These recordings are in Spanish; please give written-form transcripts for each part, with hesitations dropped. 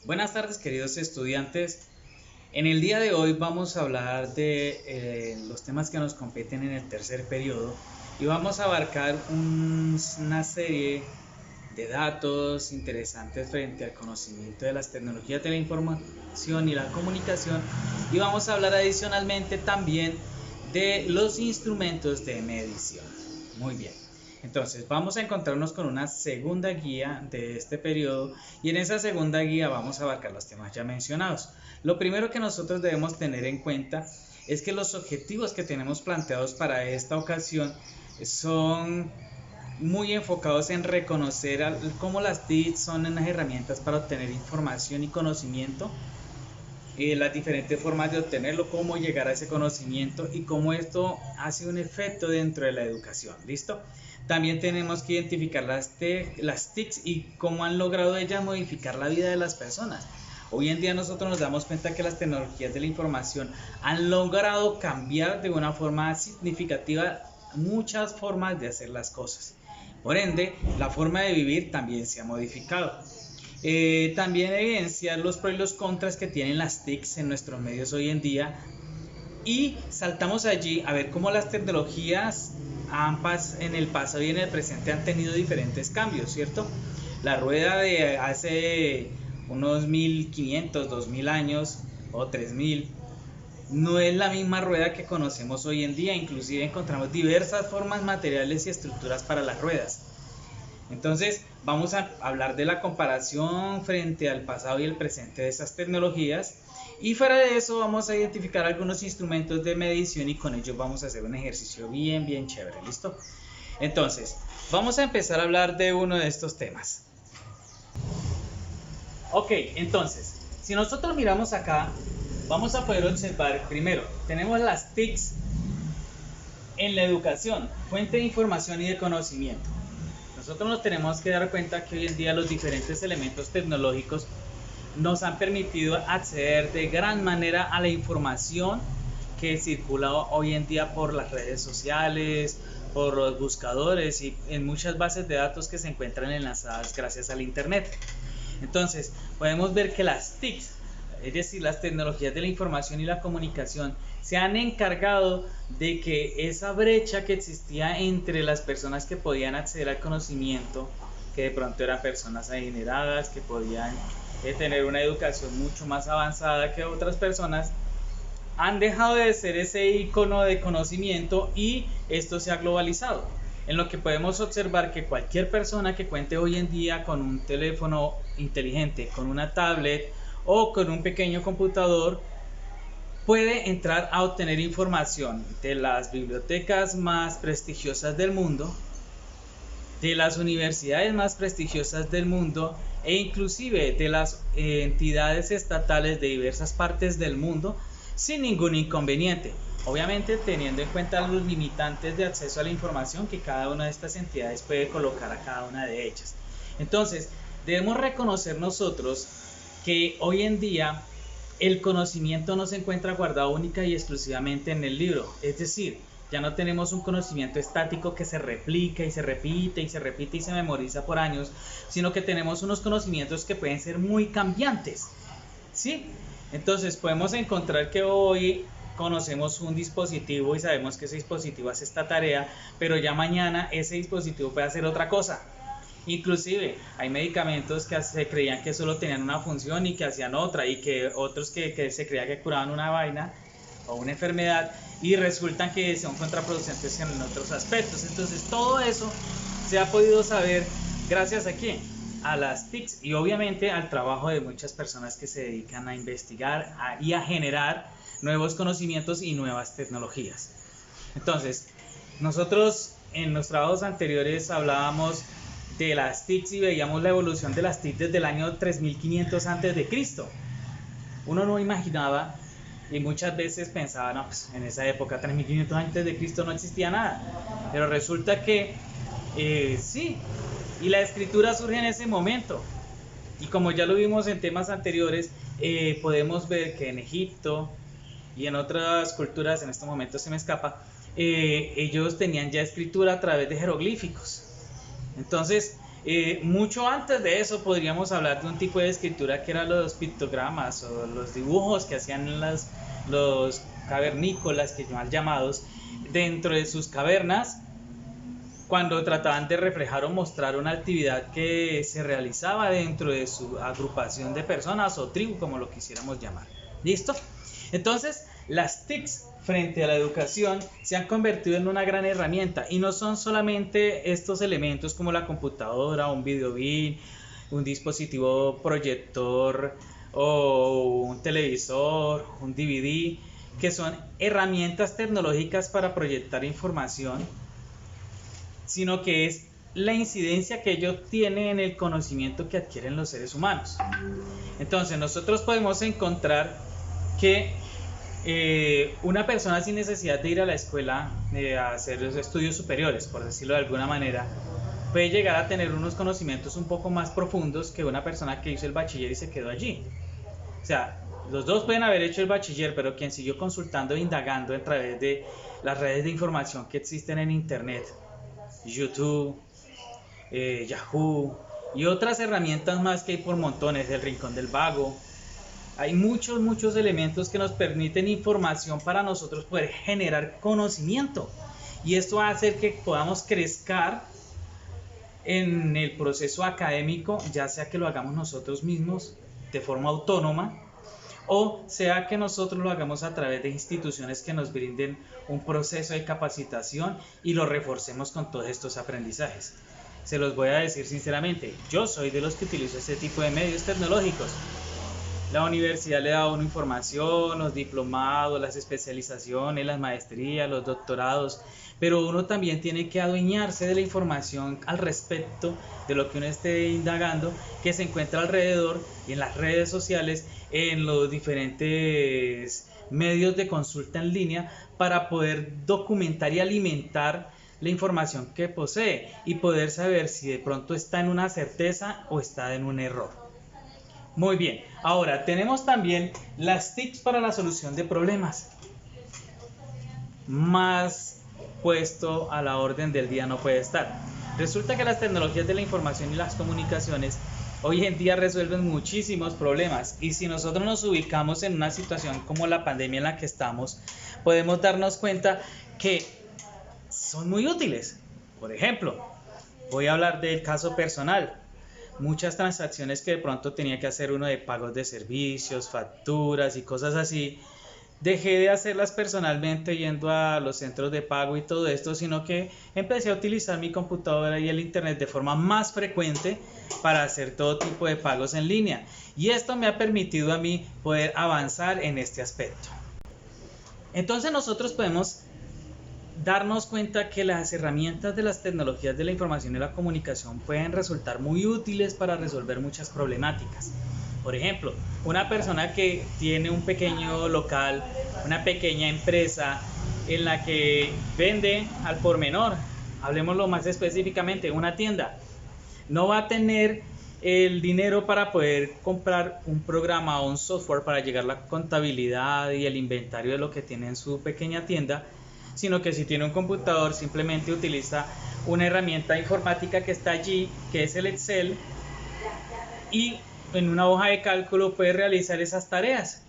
Buenas tardes, queridos estudiantes. En el día de hoy vamos a hablar de los temas que nos competen en el tercer periodo y vamos a abarcar una serie de datos interesantes frente al conocimiento de las tecnologías de la información y la comunicación, y vamos a hablar adicionalmente también de los instrumentos de medición. Muy bien. Entonces vamos a encontrarnos con una segunda guía de este periodo, y en esa segunda guía vamos a abarcar los temas ya mencionados. Lo primero que nosotros debemos tener en cuenta es que los objetivos que tenemos planteados para esta ocasión son muy enfocados en reconocer cómo las TIC son unas herramientas para obtener información y conocimiento, las diferentes formas de obtenerlo, cómo llegar a ese conocimiento y cómo esto hace un efecto dentro de la educación. ¿Listo? También tenemos que identificar las TICs y cómo han logrado ellas modificar la vida de las personas. Hoy en día nosotros nos damos cuenta que las tecnologías de la información han logrado cambiar de una forma significativa muchas formas de hacer las cosas. Por ende, la forma de vivir también se ha modificado. También evidenciar los pros y los contras que tienen las TICs en nuestros medios hoy en día, y saltamos allí a ver cómo las tecnologías en el pasado y en el presente han tenido diferentes cambios, ¿cierto? La rueda de hace unos 1500, 2000 años o 3000 no es la misma rueda que conocemos hoy en día. Inclusive encontramos diversas formas materiales y estructuras para las ruedas. Entonces vamos a hablar de la comparación frente al pasado y el presente de esas tecnologías, y fuera de eso vamos a identificar algunos instrumentos de medición, y con ellos vamos a hacer un ejercicio bien chévere. ¿Listo? Entonces vamos a empezar a hablar de uno de estos temas. Ok, entonces si nosotros miramos acá, vamos a poder observar, primero tenemos las TICs en la educación, fuente de información y de conocimiento. Nosotros nos tenemos que dar cuenta que hoy en día los diferentes elementos tecnológicos nos han permitido acceder de gran manera a la información que circula hoy en día por las redes sociales, por los buscadores y en muchas bases de datos que se encuentran enlazadas gracias al internet. Entonces podemos ver que las TICs, es decir, las tecnologías de la información y la comunicación, se han encargado de que esa brecha que existía entre las personas que podían acceder al conocimiento, que de pronto eran personas adineradas, que podían tener una educación mucho más avanzada que otras personas, han dejado de ser ese icono de conocimiento, y esto se ha globalizado, en lo que podemos observar que cualquier persona que cuente hoy en día con un teléfono inteligente, con una tablet o con un pequeño computador, puede entrar a obtener información de las bibliotecas más prestigiosas del mundo, de las universidades más prestigiosas del mundo, e inclusive de las entidades estatales de diversas partes del mundo, sin ningún inconveniente. Obviamente teniendo en cuenta los limitantes de acceso a la información que cada una de estas entidades puede colocar a cada una de ellas. Entonces debemos reconocer nosotros que hoy en día el conocimiento no se encuentra guardado única y exclusivamente en el libro. Es decir, ya no tenemos un conocimiento estático que se replica y se repite y se repite y se memoriza por años, sino que tenemos unos conocimientos que pueden ser muy cambiantes, ¿sí? Entonces podemos encontrar que hoy conocemos un dispositivo y sabemos que ese dispositivo hace esta tarea, pero ya mañana ese dispositivo puede hacer otra cosa. Inclusive hay medicamentos que se creían que solo tenían una función y que hacían otra, y que otros que se creía que curaban una vaina o una enfermedad, y resultan que son contraproducentes en otros aspectos. Entonces todo eso se ha podido saber gracias a quién, a las TICs, y obviamente al trabajo de muchas personas que se dedican a investigar y a generar nuevos conocimientos y nuevas tecnologías. Entonces nosotros en los trabajos anteriores hablábamos de las TICs y veíamos la evolución de las TICs desde el año 3500 antes de Cristo. Uno no imaginaba y muchas veces pensaba, no, pues en esa época 3500 antes de Cristo no existía nada, pero resulta que sí, y la escritura surge en ese momento, y como ya lo vimos en temas anteriores, podemos ver que en Egipto y en otras culturas, en este momento se me escapa, ellos tenían ya escritura a través de jeroglíficos. Entonces Mucho antes de eso podríamos hablar de un tipo de escritura que eran los pictogramas o los dibujos que hacían los cavernícolas, que mal llamados, dentro de sus cavernas, cuando trataban de reflejar o mostrar una actividad que se realizaba dentro de su agrupación de personas o tribu, como lo quisiéramos llamar. ¿Listo? Entonces, las TICs frente a la educación se han convertido en una gran herramienta, y no son solamente estos elementos como la computadora, un video beam, un dispositivo proyector o un televisor, un DVD, que son herramientas tecnológicas para proyectar información, sino que es la incidencia que ello tiene en el conocimiento que adquieren los seres humanos. Entonces nosotros podemos encontrar que una persona sin necesidad de ir a la escuela a hacer los estudios superiores, por decirlo de alguna manera, puede llegar a tener unos conocimientos un poco más profundos que una persona que hizo el bachiller y se quedó allí. O sea, los dos pueden haber hecho el bachiller, pero quien siguió consultando e indagando a través de las redes de información que existen en internet, YouTube, Yahoo y otras herramientas más que hay por montones, el Rincón del Vago. Hay muchos elementos que nos permiten información para nosotros poder generar conocimiento, y esto va a hacer que podamos crecer en el proceso académico, ya sea que lo hagamos nosotros mismos de forma autónoma, o sea que nosotros lo hagamos a través de instituciones que nos brinden un proceso de capacitación y lo reforcemos con todos estos aprendizajes. Se los voy a decir sinceramente, yo soy de los que utilizo este tipo de medios tecnológicos. La universidad le da a uno información, los diplomados, las especializaciones, las maestrías, los doctorados, pero uno también tiene que adueñarse de la información al respecto de lo que uno esté indagando, que se encuentra alrededor y en las redes sociales, en los diferentes medios de consulta en línea, para poder documentar y alimentar la información que posee y poder saber si de pronto está en una certeza o está en un error. Muy bien, ahora tenemos también las TICs para la solución de problemas. Más puesto a la orden del día no puede estar. Resulta que las tecnologías de la información y las comunicaciones hoy en día resuelven muchísimos problemas, y si nosotros nos ubicamos en una situación como la pandemia en la que estamos, podemos darnos cuenta que son muy útiles. Por ejemplo, voy a hablar del caso personal. Muchas transacciones que de pronto tenía que hacer uno de pagos de servicios, facturas y cosas así, dejé de hacerlas personalmente yendo a los centros de pago y todo esto, sino que empecé a utilizar mi computadora y el internet de forma más frecuente para hacer todo tipo de pagos en línea, y esto me ha permitido a mí poder avanzar en este aspecto. Entonces nosotros podemos darnos cuenta que las herramientas de las tecnologías de la información y la comunicación pueden resultar muy útiles para resolver muchas problemáticas. Por ejemplo, una persona que tiene un pequeño local, una pequeña empresa en la que vende al por menor, hablemoslo más específicamente, una tienda, no va a tener el dinero para poder comprar un programa o un software para llevar la contabilidad y el inventario de lo que tiene en su pequeña tienda, sino que si tiene un computador simplemente utiliza una herramienta informática que está allí, que es el Excel, y en una hoja de cálculo puede realizar esas tareas.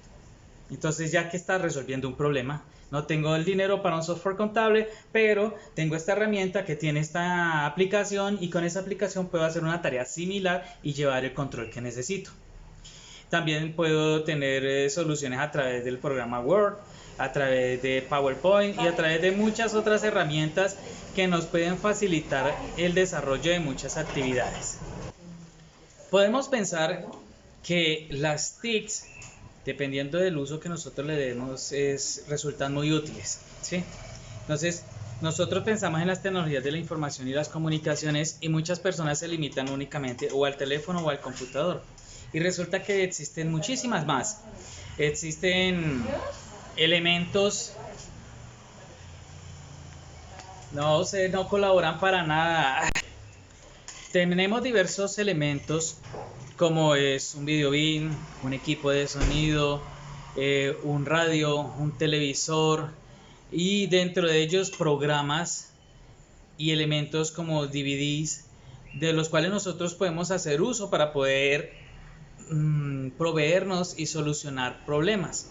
Entonces, ya que está resolviendo un problema, no tengo el dinero para un software contable, pero tengo esta herramienta que tiene esta aplicación, y con esa aplicación puedo hacer una tarea similar y llevar el control que necesito. También puedo tener soluciones a través del programa Word, a través de PowerPoint y a través de muchas otras herramientas que nos pueden facilitar el desarrollo de muchas actividades. Podemos pensar que las TICs, dependiendo del uso que nosotros le demos, resultan muy útiles, ¿sí? Entonces, nosotros pensamos en las tecnologías de la información y las comunicaciones, y muchas personas se limitan únicamente o al teléfono o al computador. Y resulta que existen muchísimas más. Existen elementos, no colaboran para nada. Tenemos diversos elementos, como es un video beam, un equipo de sonido, un radio, un televisor, y dentro de ellos programas y elementos como DVDs, de los cuales nosotros podemos hacer uso para poder proveernos y solucionar problemas.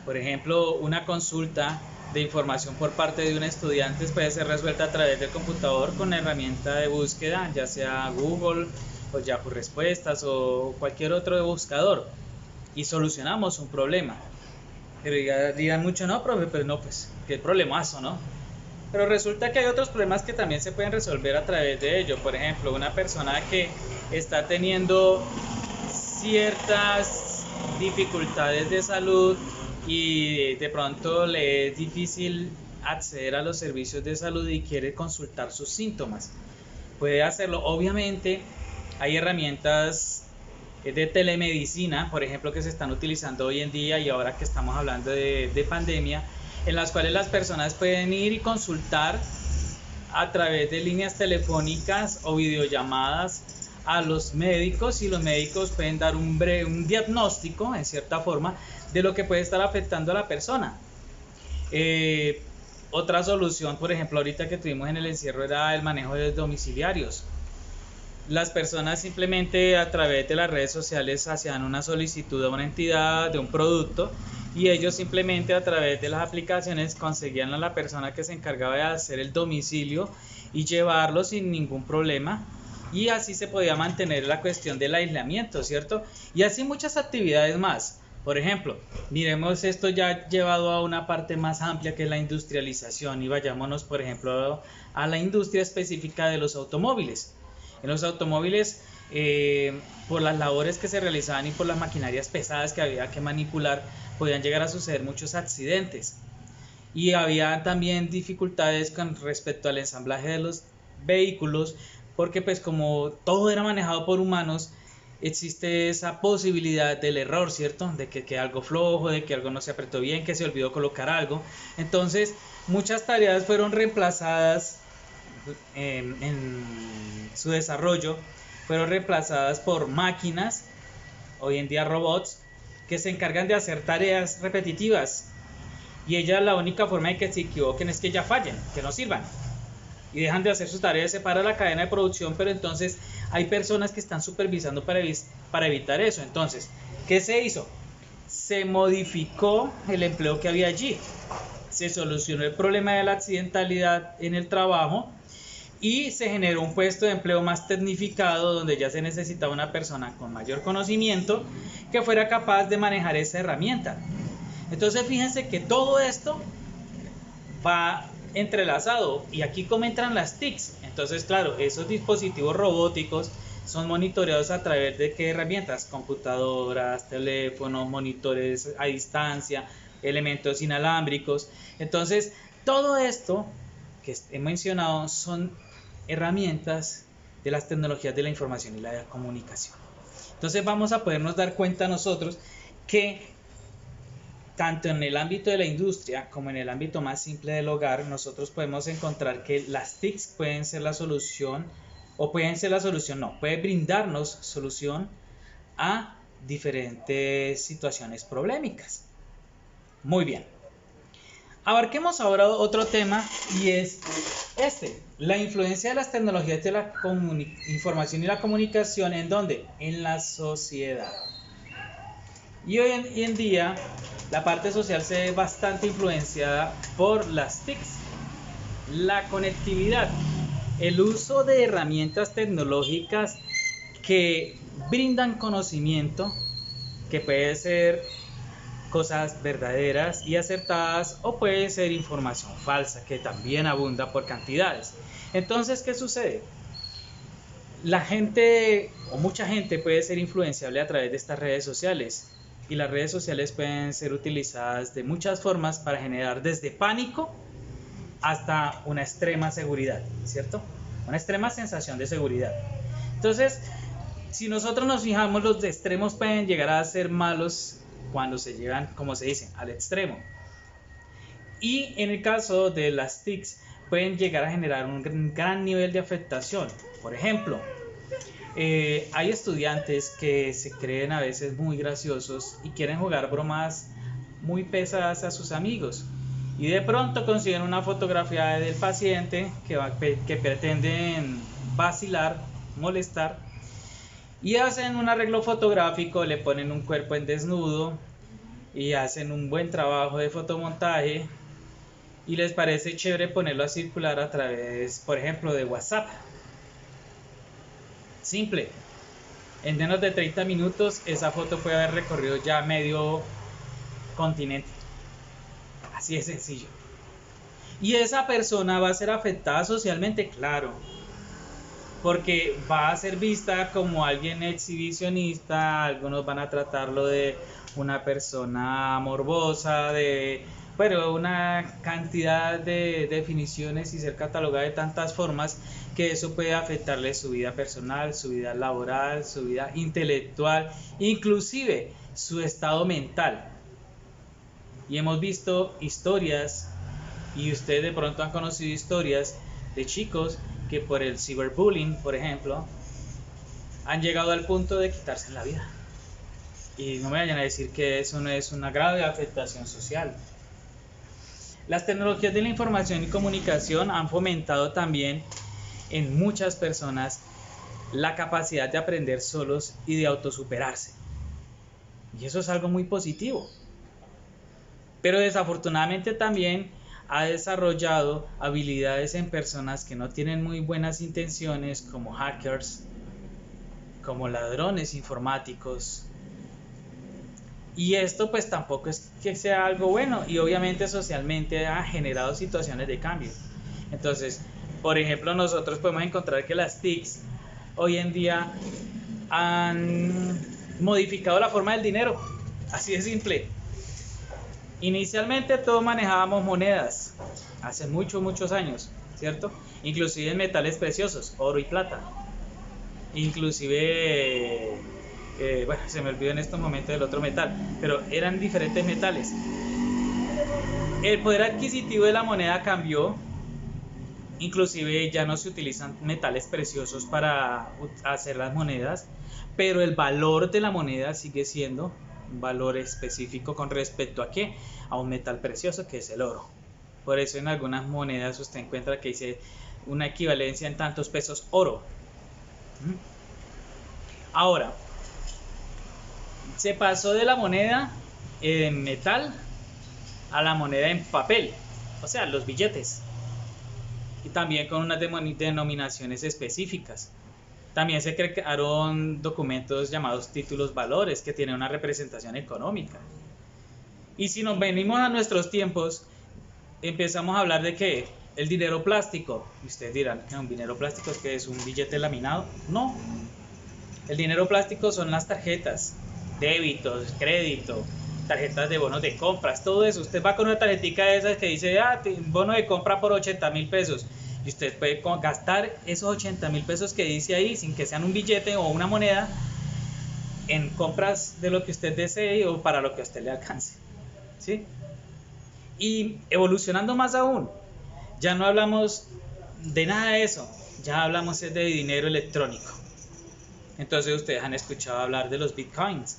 Por ejemplo, una consulta de información por parte de un estudiante puede ser resuelta a través del computador con la herramienta de búsqueda, ya sea Google o Yahoo Respuestas o cualquier otro buscador, y solucionamos un problema. Pero ya dirán mucho, no, profe, pero no, pues, qué problemazo, ¿no? Pero resulta que hay otros problemas que también se pueden resolver a través de ello. Por ejemplo, una persona que está teniendo ciertas dificultades de salud y de pronto le es difícil acceder a los servicios de salud y quiere consultar sus síntomas, puede hacerlo. Obviamente hay herramientas de telemedicina, por ejemplo, que se están utilizando hoy en día y ahora que estamos hablando de pandemia, en las cuales las personas pueden ir y consultar a través de líneas telefónicas o videollamadas a los médicos, y los médicos pueden dar un diagnóstico, en cierta forma, de lo que puede estar afectando a la persona. Otra solución, por ejemplo, ahorita que tuvimos en el encierro, era el manejo de domiciliarios. Las personas simplemente a través de las redes sociales hacían una solicitud a una entidad de un producto, y ellos simplemente a través de las aplicaciones conseguían a la persona que se encargaba de hacer el domicilio y llevarlo sin ningún problema, y así se podía mantener la cuestión del aislamiento, ¿cierto? Y así muchas actividades más. Por ejemplo, miremos esto ya llevado a una parte más amplia, que es la industrialización, y vayámonos, por ejemplo, a la industria específica de los automóviles. En los automóviles, por las labores que se realizaban y por las maquinarias pesadas que había que manipular, podían llegar a suceder muchos accidentes, y había también dificultades con respecto al ensamblaje de los vehículos, porque pues como todo era manejado por humanos, existe esa posibilidad del error, ¿cierto? De que quede algo flojo, de que algo no se apretó bien, que se olvidó colocar algo. Entonces muchas tareas fueron reemplazadas en su desarrollo, fueron reemplazadas por máquinas, hoy en día robots, que se encargan de hacer tareas repetitivas, y ellas, la única forma de que se equivoquen es que ya fallen, que no sirvan y dejan de hacer sus tareas. Se para la cadena de producción, pero entonces hay personas que están supervisando para evitar eso. Entonces, ¿qué se hizo? Se modificó el empleo que había allí, se solucionó el problema de la accidentalidad en el trabajo, y se generó un puesto de empleo más tecnificado, donde ya se necesitaba una persona con mayor conocimiento que fuera capaz de manejar esa herramienta. Entonces fíjense que todo esto va entrelazado, y aquí como entran las TICs. Entonces claro, esos dispositivos robóticos son monitoreados a través de ¿qué herramientas? Computadoras, teléfonos, monitores a distancia, elementos inalámbricos. Entonces todo esto que he mencionado son herramientas de las tecnologías de la información y la comunicación. Entonces vamos a podernos dar cuenta nosotros que tanto en el ámbito de la industria como en el ámbito más simple del hogar, nosotros podemos encontrar que las TICs pueden ser la solución, o pueden ser la solución, no, puede brindarnos solución a diferentes situaciones problemáticas. Muy bien. Abarquemos ahora otro tema, y es la influencia de las tecnologías de la información y la comunicación. ¿En dónde? En la sociedad. Y hoy en día la parte social se ve bastante influenciada por las TICs, la conectividad, el uso de herramientas tecnológicas que brindan conocimiento, que puede ser cosas verdaderas y acertadas, o puede ser información falsa que también abunda por cantidades. Entonces, ¿qué sucede? La gente, o mucha gente, puede ser influenciable a través de estas redes sociales, y las redes sociales pueden ser utilizadas de muchas formas para generar desde pánico hasta una extrema seguridad, ¿cierto? Una extrema sensación de seguridad. Entonces, si nosotros nos fijamos, los de extremos pueden llegar a ser malos cuando se llegan, como se dice, al extremo. Y en el caso de las TICs, pueden llegar a generar un gran nivel de afectación. Por ejemplo, hay estudiantes que se creen a veces muy graciosos y quieren jugar bromas muy pesadas a sus amigos, y de pronto consiguen una fotografía del paciente que pretenden vacilar, molestar, y hacen un arreglo fotográfico, le ponen un cuerpo en desnudo y hacen un buen trabajo de fotomontaje y les parece chévere ponerlo a circular a través, por ejemplo, de WhatsApp. Simple. En menos de 30 minutos esa foto puede haber recorrido ya medio continente. Así de sencillo. Y esa persona va a ser afectada socialmente, claro, porque va a ser vista como alguien exhibicionista. Algunos van a tratarlo de una persona morbosa, bueno, una cantidad de definiciones y ser catalogada de tantas formas que eso puede afectarle su vida personal, su vida laboral, su vida intelectual, inclusive su estado mental. Y hemos visto historias, y ustedes de pronto han conocido historias de chicos que por el ciberbullying, por ejemplo, han llegado al punto de quitarse la vida. Y no me vayan a decir que eso no es una grave afectación social. Las tecnologías de la información y comunicación han fomentado también en muchas personas la capacidad de aprender solos y de autosuperarse. Y eso es algo muy positivo. Pero desafortunadamente también ha desarrollado habilidades en personas que no tienen muy buenas intenciones, como hackers, como ladrones informáticos. Y esto pues tampoco es que sea algo bueno, y obviamente socialmente ha generado situaciones de cambio. Entonces, por ejemplo, nosotros podemos encontrar que las TICs hoy en día han modificado la forma del dinero, así de simple. Inicialmente todos manejábamos monedas, hace muchos años, ¿cierto? Inclusive en metales preciosos, oro y plata. Inclusive, bueno, se me olvidó en estos momentos el otro metal, pero eran diferentes metales. El poder adquisitivo de la moneda cambió, inclusive ya no se utilizan metales preciosos para hacer las monedas, pero el valor de la moneda sigue siendo un valor específico con respecto a ¿qué? A un metal precioso, que es el oro. Por eso en algunas monedas usted encuentra que dice una equivalencia en tantos pesos oro. Ahora, se pasó de la moneda en metal a la moneda en papel, o sea, los billetes, y también con unas denominaciones específicas. También se crearon documentos llamados títulos valores, que tienen una representación económica. Y si nos venimos a nuestros tiempos, empezamos a hablar de ¿qué? El dinero plástico. Y ustedes dirán, ¿un dinero plástico es que es un billete laminado? No. El dinero plástico son las tarjetas, débitos, crédito, tarjetas de bonos de compras, todo eso. Usted va con una tarjetita de esas que dice, bono de compra por 80.000 pesos. Y usted puede gastar esos 80.000 pesos que dice ahí, sin que sean un billete o una moneda, en compras de lo que usted desee o para lo que a usted le alcance, ¿sí? Y evolucionando más aún, ya no hablamos de nada de eso, ya hablamos de dinero electrónico. Entonces ustedes han escuchado hablar de los bitcoins,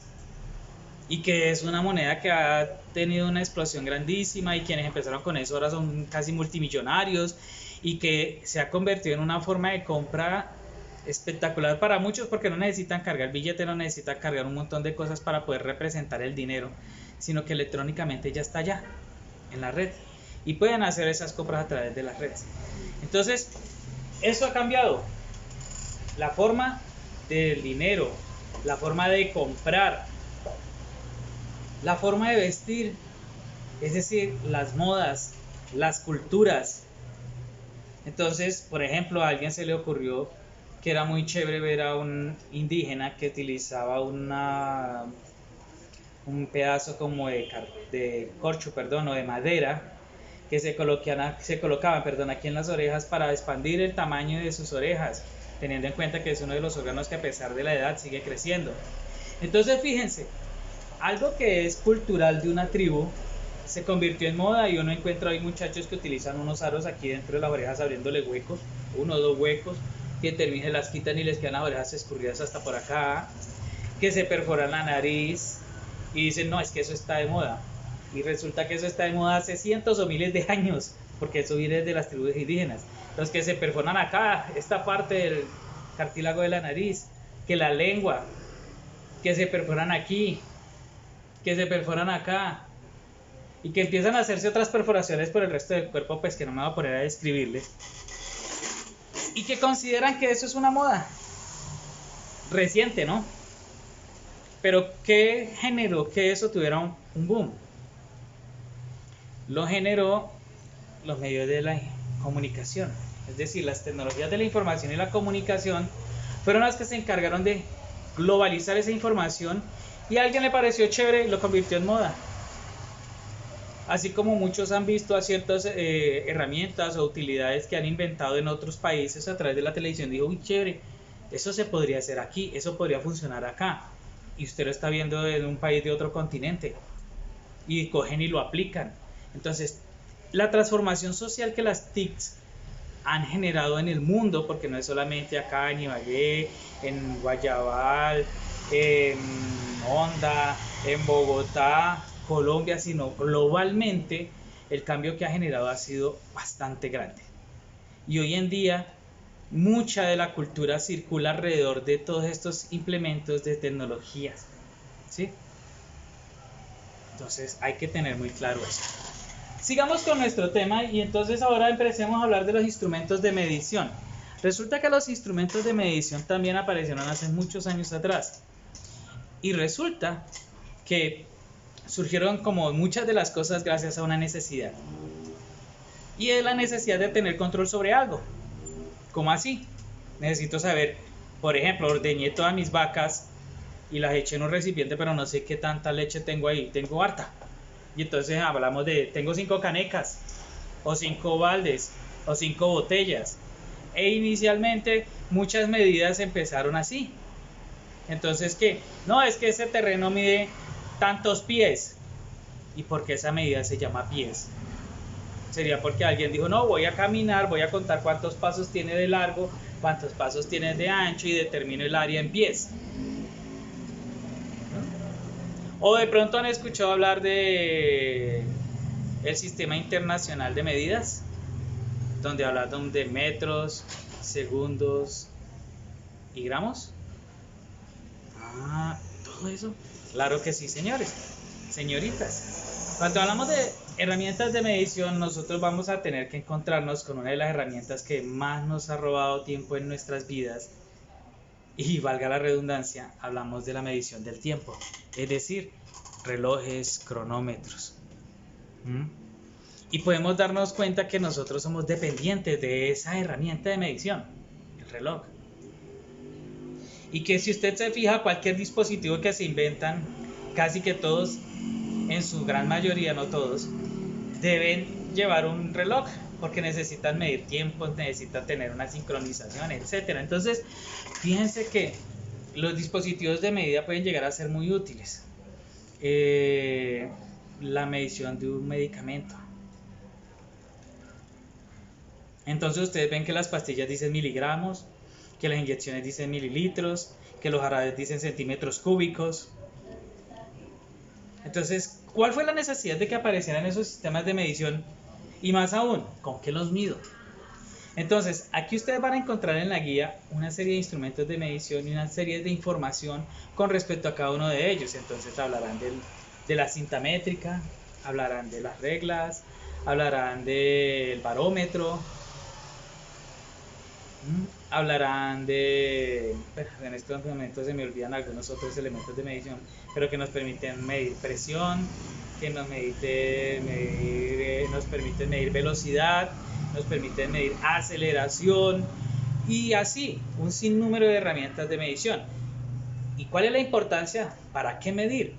y que es una moneda que ha tenido una explosión grandísima, y quienes empezaron con eso ahora son casi multimillonarios, y que se ha convertido en una forma de compra espectacular para muchos, porque no necesitan cargar billete, no necesitan cargar un montón de cosas para poder representar el dinero, sino que electrónicamente ya está allá en la red y pueden hacer esas compras a través de las redes. Entonces, eso ha cambiado la forma del dinero, la forma de comprar, la forma de vestir, es decir, las modas, las culturas. Entonces, por ejemplo, a alguien se le ocurrió que era muy chévere ver a un indígena que utilizaba un pedazo como de corcho, o de madera, que se colocaban aquí en las orejas para expandir el tamaño de sus orejas, teniendo en cuenta que es uno de los órganos que a pesar de la edad sigue creciendo. Entonces, fíjense, algo que es cultural de una tribu se convirtió en moda, y uno encuentra hoy muchachos que utilizan unos aros aquí dentro de las orejas, abriéndole huecos, 1 o 2 huecos, que terminen las quitan y les quedan las orejas escurridas hasta por acá, que se perforan la nariz y dicen, no, es que eso está de moda. Y resulta que eso está de moda hace cientos o miles de años. porque eso viene de las tribus indígenas. Los que se perforan acá, esta parte del cartílago de la nariz, que la lengua, que se perforan aquí, que se perforan acá, y que empiezan a hacerse otras perforaciones por el resto del cuerpo, pues que no me voy a poner a describirles, y que consideran que eso es una moda reciente, ¿no? Pero ¿qué generó que eso tuviera un boom? Lo generó los medios de la comunicación, es decir, las tecnologías de la información y la comunicación fueron las que se encargaron de globalizar esa información, y a alguien le pareció chévere y lo convirtió en moda. Así como muchos han visto a ciertas herramientas o utilidades que han inventado en otros países a través de la televisión, digo, uy, chévere, eso se podría hacer aquí, eso podría funcionar acá, y usted lo está viendo en un país de otro continente, y cogen y lo aplican. Entonces, la transformación social que las TICs han generado en el mundo, porque no es solamente acá en Ibagué, en Guayabal, en Honda, en Bogotá, Colombia, sino globalmente, el cambio que ha generado ha sido bastante grande. Y hoy en día, mucha de la cultura circula alrededor de todos estos implementos de tecnologías, ¿sí? Entonces hay que tener muy claro eso. Sigamos con nuestro tema, y entonces ahora empecemos a hablar de los instrumentos de medición. Resulta que los instrumentos de medición también aparecieron hace muchos años atrás, y resulta que surgieron como muchas de las cosas gracias a una necesidad, y es la necesidad de tener control sobre algo. ¿Cómo así? Necesito saber, por ejemplo, ordeñé todas mis vacas y las eché en un recipiente, pero no sé qué tanta leche tengo ahí, tengo harta. Y entonces hablamos de, tengo 5 canecas, o 5 baldes, o 5 botellas. E inicialmente muchas medidas empezaron así. Entonces, ¿qué? No, es que ese terreno mide tantos pies. ¿Y por qué esa medida se llama pies? Sería porque alguien dijo, no, voy a caminar, voy a contar cuántos pasos tiene de largo, cuántos pasos tiene de ancho, y determino el área en pies. O de pronto han escuchado hablar de el Sistema Internacional de Medidas, donde hablan de metros, segundos y gramos. Todo eso. Claro que sí, señores, señoritas. Cuando hablamos de herramientas de medición, nosotros vamos a tener que encontrarnos con una de las herramientas que más nos ha robado tiempo en nuestras vidas. Y valga la redundancia, hablamos de la medición del tiempo, es decir, relojes, cronómetros. Y podemos darnos cuenta que nosotros somos dependientes de esa herramienta de medición, el reloj. Y que si usted se fija, cualquier dispositivo que se inventan, casi que todos, en su gran mayoría, no todos, deben llevar un reloj, porque necesitan medir tiempos, necesitan tener una sincronización, etc. Entonces, fíjense que los dispositivos de medida pueden llegar a ser muy útiles. La medición de un medicamento. Entonces ustedes ven que las pastillas dicen miligramos, que las inyecciones dicen mililitros, que los jarabes dicen centímetros cúbicos. Entonces, ¿cuál fue la necesidad de que aparecieran esos sistemas de medición? Y más aún, ¿con qué los mido? Entonces, aquí ustedes van a encontrar en la guía una serie de instrumentos de medición y una serie de información con respecto a cada uno de ellos. Entonces hablarán de la cinta métrica, hablarán de las reglas, hablarán del barómetro, hablarán de, en estos momentos se me olvidan algunos otros elementos de medición, pero que nos permiten medir presión, que nos permiten medir velocidad, nos permiten medir aceleración, y así un sinnúmero de herramientas de medición. ¿Y cuál es la importancia? ¿Para qué medir?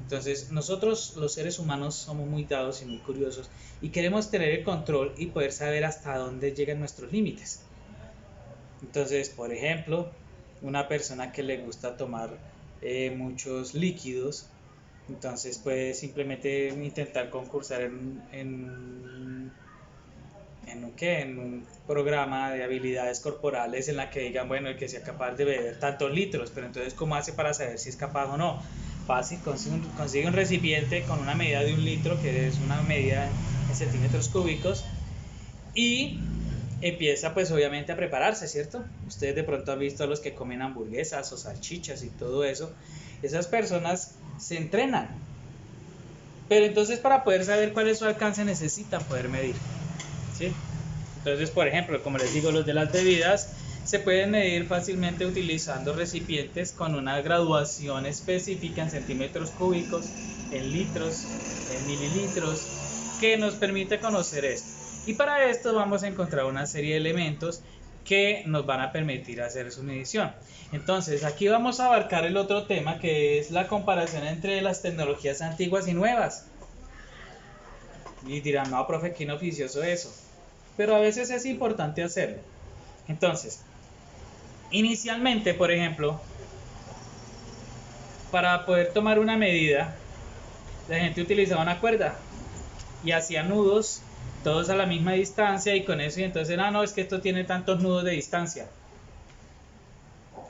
Entonces nosotros los seres humanos somos muy dados y muy curiosos, y queremos tener el control y poder saber hasta dónde llegan nuestros límites. Entonces, por ejemplo, una persona que le gusta tomar muchos líquidos, entonces puede simplemente intentar concursar en un programa de habilidades corporales en la que digan, bueno, el que sea capaz de beber tantos litros, pero entonces ¿cómo hace para saber si es capaz o no? Fácil, consigue un recipiente con una medida de 1 litro, que es una medida en centímetros cúbicos, y empieza pues obviamente a prepararse, ¿cierto? Ustedes de pronto han visto a los que comen hamburguesas o salchichas y todo eso. Esas personas se entrenan. Pero entonces para poder saber cuál es su alcance necesitan poder medir, ¿sí? Entonces, por ejemplo, como les digo, los de las bebidas se pueden medir fácilmente utilizando recipientes con una graduación específica en centímetros cúbicos, en litros, en mililitros, que nos permite conocer esto. Y para esto vamos a encontrar una serie de elementos que nos van a permitir hacer su medición. Entonces, aquí vamos a abarcar el otro tema, que es la comparación entre las tecnologías antiguas y nuevas. Y dirán, no, profe, qué inoficioso eso. Pero a veces es importante hacerlo. Entonces, inicialmente, por ejemplo, para poder tomar una medida, la gente utilizaba una cuerda y hacía nudos todos a la misma distancia, y con eso, y entonces, no, es que esto tiene tantos nudos de distancia.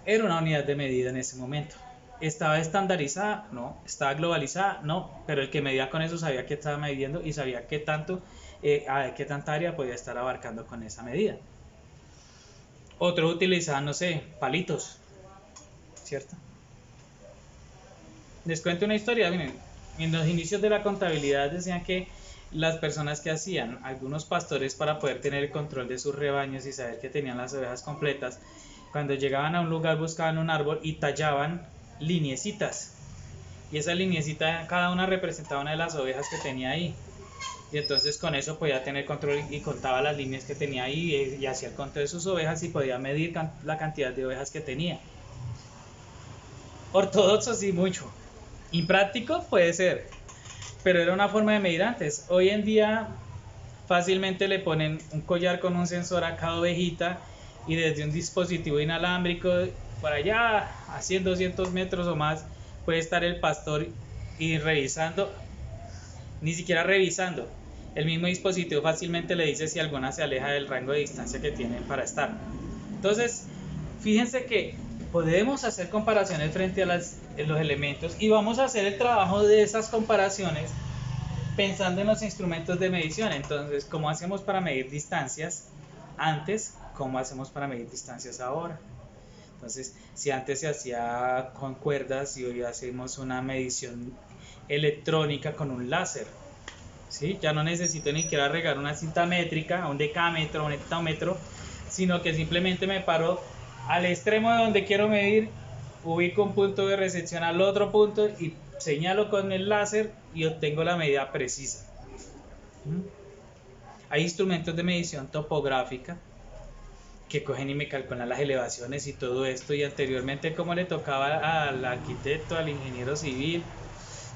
Era una unidad de medida en ese momento. ¿Estaba estandarizada? No. ¿Estaba globalizada? No. Pero el que medía con eso sabía qué estaba midiendo y sabía qué tanta área podía estar abarcando con esa medida. Otros utilizaban, no sé, palitos, ¿cierto? Les cuento una historia. Miren, en los inicios de la contabilidad decían que las personas que hacían, algunos pastores, para poder tener el control de sus rebaños y saber que tenían las ovejas completas, cuando llegaban a un lugar buscaban un árbol y tallaban lineecitas, y esa lineecita cada una representaba una de las ovejas que tenía ahí, y entonces con eso podía tener control y contaba las líneas que tenía ahí, y hacía el conteo de sus ovejas y podía medir la cantidad de ovejas que tenía. Ortodoxo sí, mucho. Impráctico puede ser, pero era una forma de medir antes. Hoy en día fácilmente le ponen un collar con un sensor a cada ovejita, y desde un dispositivo inalámbrico para allá a 100, 200 metros o más puede estar el pastor y revisando, ni siquiera revisando, el mismo dispositivo fácilmente le dice si alguna se aleja del rango de distancia que tienen para estar. Entonces, fíjense que podemos hacer comparaciones frente a los elementos, y vamos a hacer el trabajo de esas comparaciones pensando en los instrumentos de medición. Entonces, ¿cómo hacemos para medir distancias antes? ¿Cómo hacemos para medir distancias ahora? Entonces, si antes se hacía con cuerdas y hoy hacemos una medición electrónica con un láser, ¿sí? Ya no necesito ni siquiera regar una cinta métrica, un decámetro, un hectómetro, sino que simplemente me paro al extremo de donde quiero medir, ubico un punto de recepción al otro punto y señalo con el láser y obtengo la medida precisa. Hay instrumentos de medición topográfica que cogen y me calculan las elevaciones y todo esto, y anteriormente, como le tocaba al arquitecto, al ingeniero civil,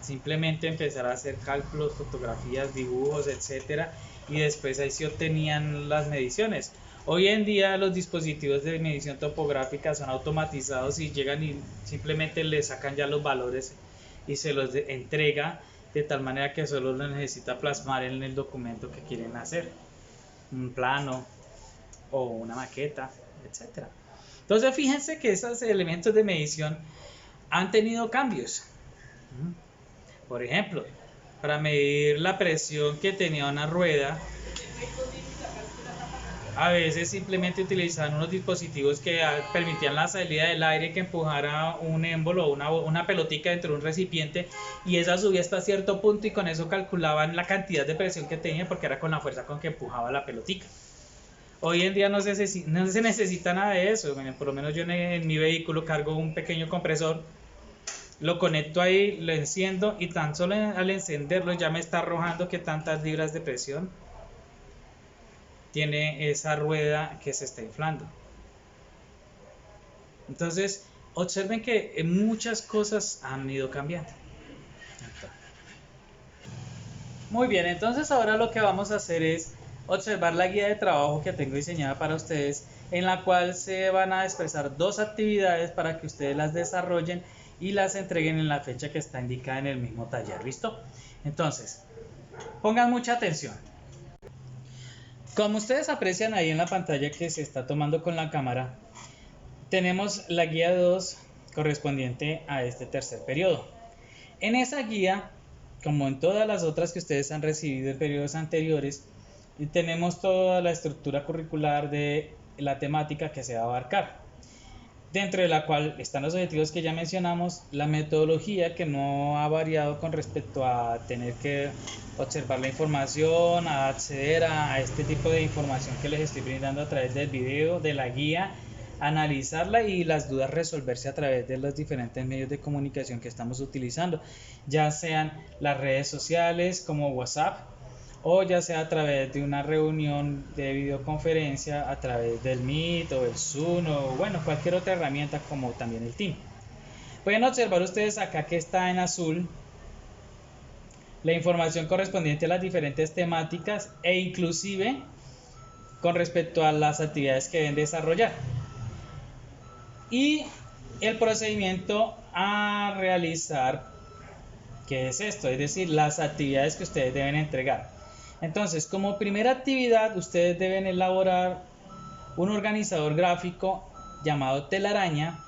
simplemente empezar a hacer cálculos, fotografías, dibujos, etcétera, y después ahí se obtenían las mediciones. Hoy en día los dispositivos de medición topográfica son automatizados y llegan y simplemente le sacan ya los valores y se los entrega, de tal manera que solo lo necesita plasmar en el documento que quieren hacer, un plano o una maqueta, etcétera. Entonces fíjense que esos elementos de medición han tenido cambios. Por ejemplo, para medir la presión que tenía una rueda, a veces simplemente utilizaban unos dispositivos que permitían la salida del aire, que empujara un émbolo o una pelotica dentro de un recipiente, y esa subía hasta cierto punto, y con eso calculaban la cantidad de presión que tenía, porque era con la fuerza con que empujaba la pelotica. Hoy en día no se necesita nada de eso. Por lo menos yo en mi vehículo cargo un pequeño compresor, lo conecto ahí, lo enciendo, y tan solo al encenderlo ya me está arrojando que tantas libras de presión tiene esa rueda que se está inflando. Entonces, observen que muchas cosas han ido cambiando. Muy bien, entonces ahora lo que vamos a hacer es observar la guía de trabajo que tengo diseñada para ustedes, en la cual se van a expresar dos actividades para que ustedes las desarrollen y las entreguen en la fecha que está indicada en el mismo taller. ¿Listo? Entonces, pongan mucha atención. Como ustedes aprecian ahí en la pantalla que se está tomando con la cámara, tenemos la guía 2 correspondiente a este tercer periodo. En esa guía, como en todas las otras que ustedes han recibido en periodos anteriores, y tenemos toda la estructura curricular de la temática que se va a abarcar, dentro de la cual están los objetivos que ya mencionamos, la metodología que no ha variado con respecto a tener que observar la información, a acceder a este tipo de información que les estoy brindando a través del video, de la guía, analizarla y las dudas resolverse a través de los diferentes medios de comunicación que estamos utilizando, ya sean las redes sociales como WhatsApp, o ya sea a través de una reunión de videoconferencia a través del Meet o el Zoom o bueno, cualquier otra herramienta como también el Team. Pueden observar ustedes acá que está en azul la información correspondiente a las diferentes temáticas e inclusive con respecto a las actividades que deben desarrollar y el procedimiento a realizar, que es esto, es decir, las actividades que ustedes deben entregar. Entonces, como primera actividad, ustedes deben elaborar un organizador gráfico llamado telaraña,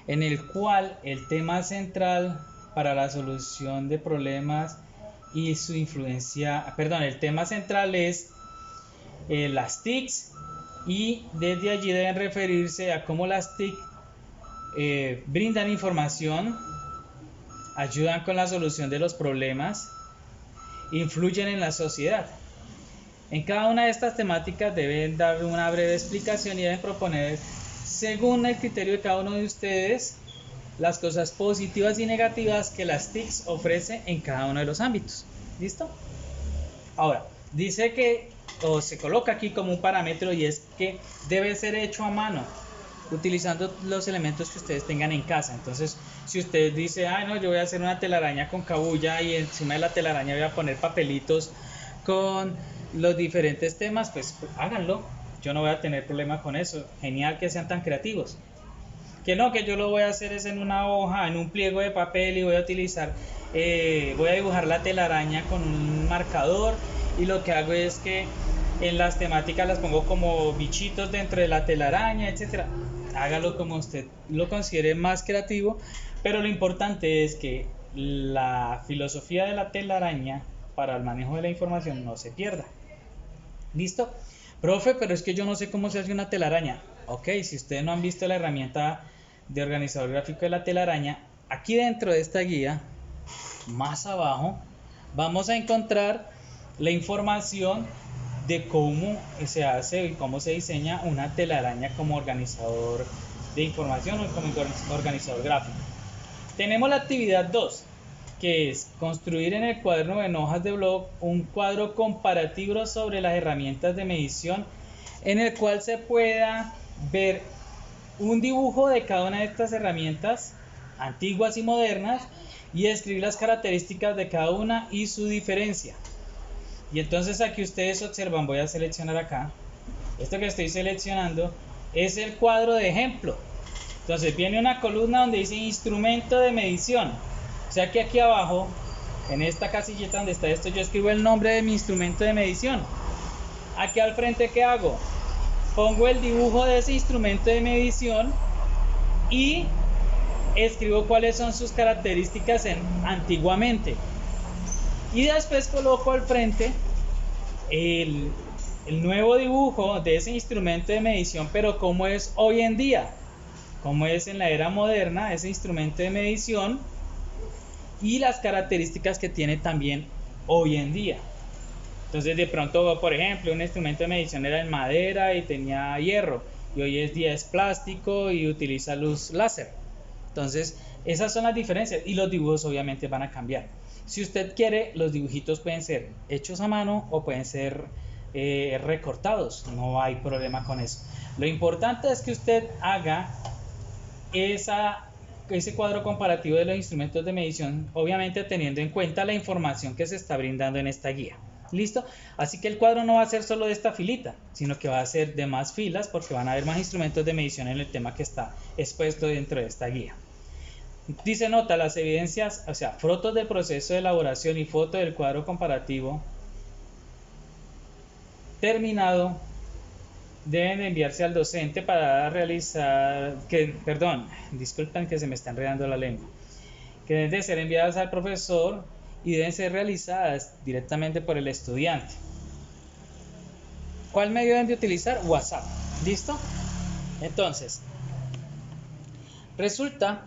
en el cual el tema central para la solución de problemas y su influencia, el tema central es las TICs, y desde allí deben referirse a cómo las TIC brindan información, ayudan con la solución de los problemas, influyen en la sociedad. En cada una de estas temáticas deben dar una breve explicación y deben proponer, según el criterio de cada uno de ustedes, las cosas positivas y negativas que las TICs ofrecen en cada uno de los ámbitos. ¿Listo? Ahora, dice que, o se coloca aquí como un parámetro, y es que debe ser hecho a mano, utilizando los elementos que ustedes tengan en casa. Entonces, si usted dice, no, yo voy a hacer una telaraña con cabuya y encima de la telaraña voy a poner papelitos con los diferentes temas, pues háganlo, yo no voy a tener problema con eso. Genial que sean tan creativos. Que no, que yo lo voy a hacer es en una hoja, en un pliego de papel, y voy a utilizar, voy a dibujar la telaraña con un marcador, y lo que hago es que en las temáticas las pongo como bichitos dentro de la telaraña, etcétera. Hágalo como usted lo considere más creativo, pero lo importante es que la filosofía de la telaraña para el manejo de la información no se pierda. ¿Listo? Profe, pero es que yo no sé cómo se hace una telaraña. Ok, si ustedes no han visto la herramienta de organizador gráfico de la telaraña, aquí dentro de esta guía, más abajo, vamos a encontrar la información de cómo se hace y cómo se diseña una telaraña como organizador de información o como organizador gráfico. Tenemos la actividad 2, que es construir en el cuaderno en hojas de blog un cuadro comparativo sobre las herramientas de medición, en el cual se pueda ver un dibujo de cada una de estas herramientas antiguas y modernas y escribir las características de cada una y su diferencia. Y entonces aquí ustedes observan, voy a seleccionar acá, esto que estoy seleccionando es el cuadro de ejemplo. Entonces viene una columna donde dice instrumento de medición. O sea que aquí abajo, en esta casillita donde está esto, yo escribo el nombre de mi instrumento de medición. Aquí al frente, ¿qué hago? Pongo el dibujo de ese instrumento de medición y escribo cuáles son sus características antiguamente. Y después coloco al frente el nuevo dibujo de ese instrumento de medición, pero cómo es hoy en día, cómo es en la era moderna ese instrumento de medición y las características que tiene también hoy en día. Entonces de pronto, por ejemplo, un instrumento de medición era en madera y tenía hierro, y hoy en día es plástico y utiliza luz láser. Entonces esas son las diferencias, y los dibujos obviamente van a cambiar. Si usted quiere, los dibujitos pueden ser hechos a mano o pueden ser recortados, no hay problema con eso. Lo importante es que usted haga ese cuadro comparativo de los instrumentos de medición, obviamente teniendo en cuenta la información que se está brindando en esta guía. ¿Listo? Así que el cuadro no va a ser solo de esta filita, sino que va a ser de más filas, porque van a haber más instrumentos de medición en el tema que está expuesto dentro de esta guía. Dice nota, las evidencias, o sea, fotos del proceso de elaboración y foto del cuadro comparativo terminado deben enviarse al docente para realizar, disculpen que se me está enredando la lengua, que deben de ser enviadas al profesor y deben ser realizadas directamente por el estudiante. ¿Cuál medio deben de utilizar? WhatsApp. ¿Listo? Entonces, resulta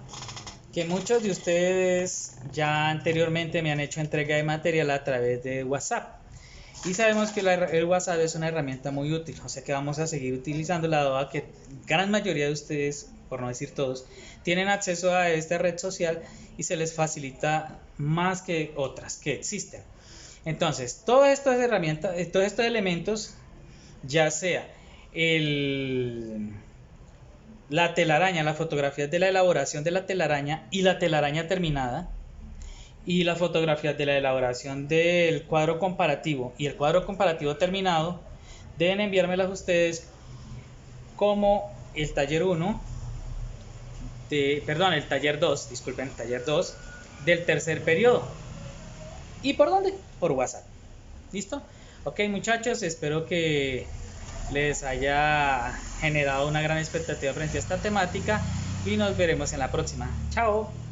que muchos de ustedes ya anteriormente me han hecho entrega de material a través de WhatsApp. Y sabemos que el WhatsApp es una herramienta muy útil, o sea que vamos a seguir utilizándola, dado a que gran mayoría de ustedes, por no decir todos, tienen acceso a esta red social y se les facilita más que otras que existen. Entonces, todas estas herramientas, todos estos elementos, ya sea la telaraña, las fotografías de la elaboración de la telaraña y la telaraña terminada, y las fotografías de la elaboración del cuadro comparativo y el cuadro comparativo terminado, deben enviármelas ustedes como el taller 1, el taller 2, disculpen, el taller 2 del tercer periodo. ¿Y por dónde? Por WhatsApp. ¿Listo? Ok, muchachos, espero que les haya generado una gran expectativa frente a esta temática y nos veremos en la próxima. Chao.